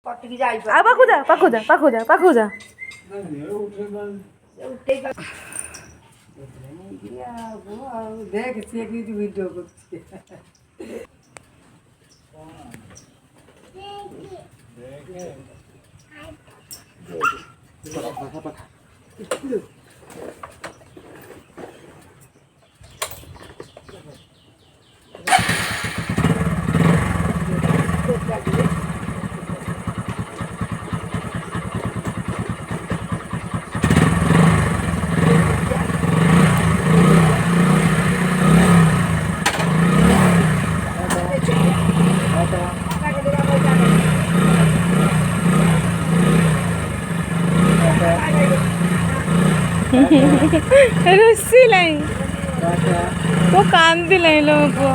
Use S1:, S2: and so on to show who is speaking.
S1: କଟିକି ଯାଇପାରୁନି।
S2: ଆଉ ପାଖକୁ ଯା ପାଖକୁ ଯା ପାଖକୁ ଯା ପାଖକୁ ଯା।
S3: ଦେଖ ସିଏ କିଛି ଭିଡ଼ିଓ କରୁଛି।
S2: रुसिलाई वो कांदिलाई लोगों को।